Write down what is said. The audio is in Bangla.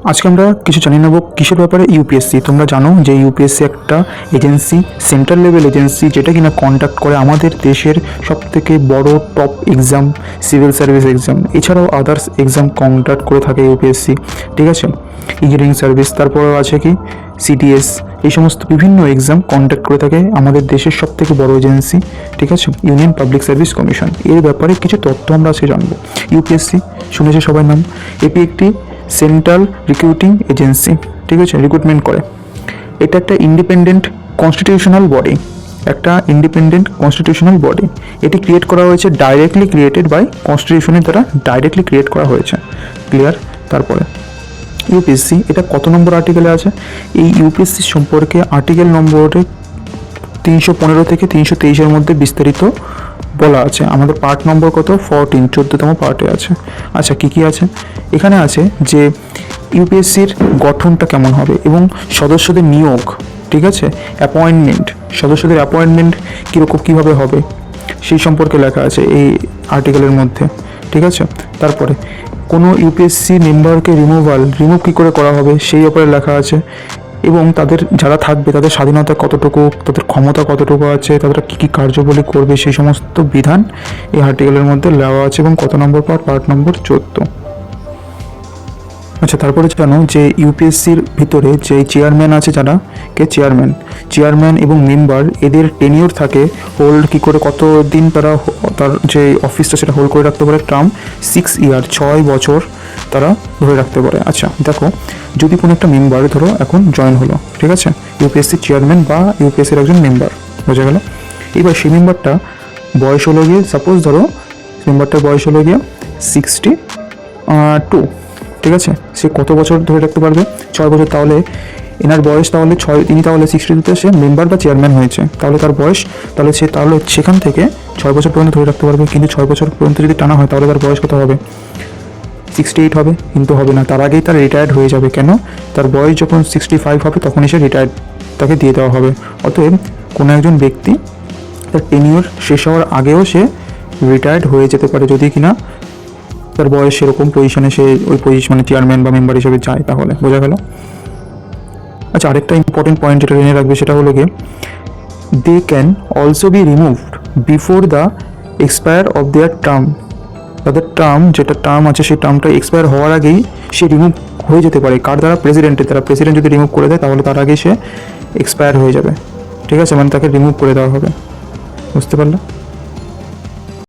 আজকে আমরা কিছু জানি নেব কিসের ব্যাপারে ইউপিএসসি। তোমরা জানো যে ইউপিএসসি একটা এজেন্সি, সেন্ট্রাল লেভেল এজেন্সি, যেটা কিনা কন্ডাক্ট করে আমাদের দেশের সবথেকে বড় top exam, civil service exam, এছাড়াও আদার্স এক্সাম কন্ডাক্ট করে থাকে ইউপিএসসি। ঠিক আছে, ইঞ্জিনিয়ারিং সার্ভিস, তারপরেও আছে কি সিটিএস, এই সমস্ত বিভিন্ন এক্সাম কন্ডাক্ট করে থাকে আমাদের দেশের সবথেকে বড় এজেন্সি। ঠিক আছে, ইউনিয়ন পাবলিক সার্ভিস কমিশন। এর ব্যাপারে কিছু তথ্য আমরা আজকে জানবো। ইউপিএসসি শুনেছে সবার নাম। এটি একটি সেন্ট্রাল রিক্রুটিং এজেন্সি। ঠিক আছে, রিক্রুটমেন্ট করে। এটা একটা ইন্ডিপেন্ডেন্ট কনস্টিটিউশনাল বডি, একটা ইন্ডিপেন্ডেন্ট কনস্টিটিউশনাল বডি। এটি ক্রিয়েট করা হয়েছে, ডাইরেক্টলি ক্রিয়েটেড বাই কনস্টিটিউশনের দ্বারা ডাইরেক্টলি ক্রিয়েট করা হয়েছে। ক্লিয়ার? তারপরে ইউপিএসসি এটা কত নম্বর আর্টিকেলে আছে? এই ইউপিএসসি সম্পর্কে আর্টিকেল নম্বরে 315 থেকে 323-এর মধ্যে বিস্তারিত বলা আছে। আমাদের পার্ট নম্বর কত? 14, 14তম পার্টে আছে। আচ্ছা, কী কী আছে এখানে? আছে যে ইউপিএসসির গঠনটা কেমন হবে এবং সদস্যদের নিয়োগ, ঠিক আছে, অ্যাপয়েন্টমেন্ট, সদস্যদের অ্যাপয়েন্টমেন্ট কীরকম কীভাবে হবে সেই সম্পর্কে লেখা আছে এই আর্টিকেলের মধ্যে। ঠিক আছে, তারপরে কোনো ইউপিএসসি মেম্বারকে রিমুভ কী করে করা হবে সেই ব্যাপারে লেখা আছে, এবং তাদের যারা থাকবে তাদের স্বাধীনতা কতটুকু, তাদের ক্ষমতা কতটুকু আছে, তারা কী কী কার্যাবলী করবে সেই সমস্ত বিধান এই আর্টিকেলের মধ্যে দেওয়া আছে। এবং কত নম্বর পার্ট? Part number 14। আচ্ছা, তারপরে জানো যে ইউপিএসসির ভিতরে যে চেয়ারম্যান আছে, যারা কে চেয়ারম্যান এবং মেম্বার, এদের টেনিওর থাকে, হোল্ড কী করে, কত দিন তারা তার যে অফিসটা সেটা হোল্ড করে রাখতে পারে। টার্ম 6 ইয়ার, 6 বছর তারা ধরে রাখতে পারে। আচ্ছা দেখো, যদি কোনো একটা মেম্বার ধরো এখন জয়েন হলো, ঠিক আছে, ইউপিএসসি চেয়ারম্যান বা ইউপিএসসির একজন মেম্বার, বোঝা গেল। এবার সেই মেম্বারটা বয়স হলো গিয়ে, সাপোজ ধরো মেম্বারটার বয়স হলো গিয়ে 62, ঠিক আছে, সে কত বছর ধরে রাখতে পারবে? 6 বছর। তাহলে এনার বয়স তাহলে 6, তিনি তাহলে 62-তে সে মেম্বার বা চেয়ারম্যান হয়েছে, তাহলে তার বয়স তাহলে সেখান থেকে 6 বছর পর্যন্ত ধরে রাখতে পারবে। কিন্তু 6 বছর পর্যন্ত যদি টানা হয় তাহলে তার বয়স কত হবে? 68 হবে। কিন্তু হবে না, তার আগেই তার রিটায়ার্ড হয়ে যাবে। কেন? তার বয়স যখন 65 হবে তখনই সে রিটায়ার্ড তাকে দিয়ে দেওয়া হবে। অতএব কোনো একজন ব্যক্তি তার টেনিওর শেষ হওয়ার আগেও সে রিটায়ার্ড হয়ে যেতে পারে, যদি কিনা তার বয়স সেরকম পজিশনে সে ওই পজিশনে চেয়ারম্যান বা মেম্বার হিসেবে যায়। তাহলে বোঝা গেল। আচ্ছা, আরেকটা ইম্পর্টেন্ট পয়েন্ট যেটা জেনে রাখবে সেটা হলো গিয়ে, they can also be removed before the expire of their term. তাদের যেটা টার্ম আছে সেই টার্মটা এক্সপায়ার হওয়ার আগেই সে রিমুভ হয়ে যেতে পারে। কার দ্বারা? প্রেসিডেন্টের দ্বারা। প্রেসিডেন্ট যদি রিমুভ করে দেয় তাহলে তার আগেই সে এক্সপায়ার হয়ে যাবে। ঠিক আছে, মানে তাকে রিমুভ করে দেওয়া হবে। বুঝতে পারলে?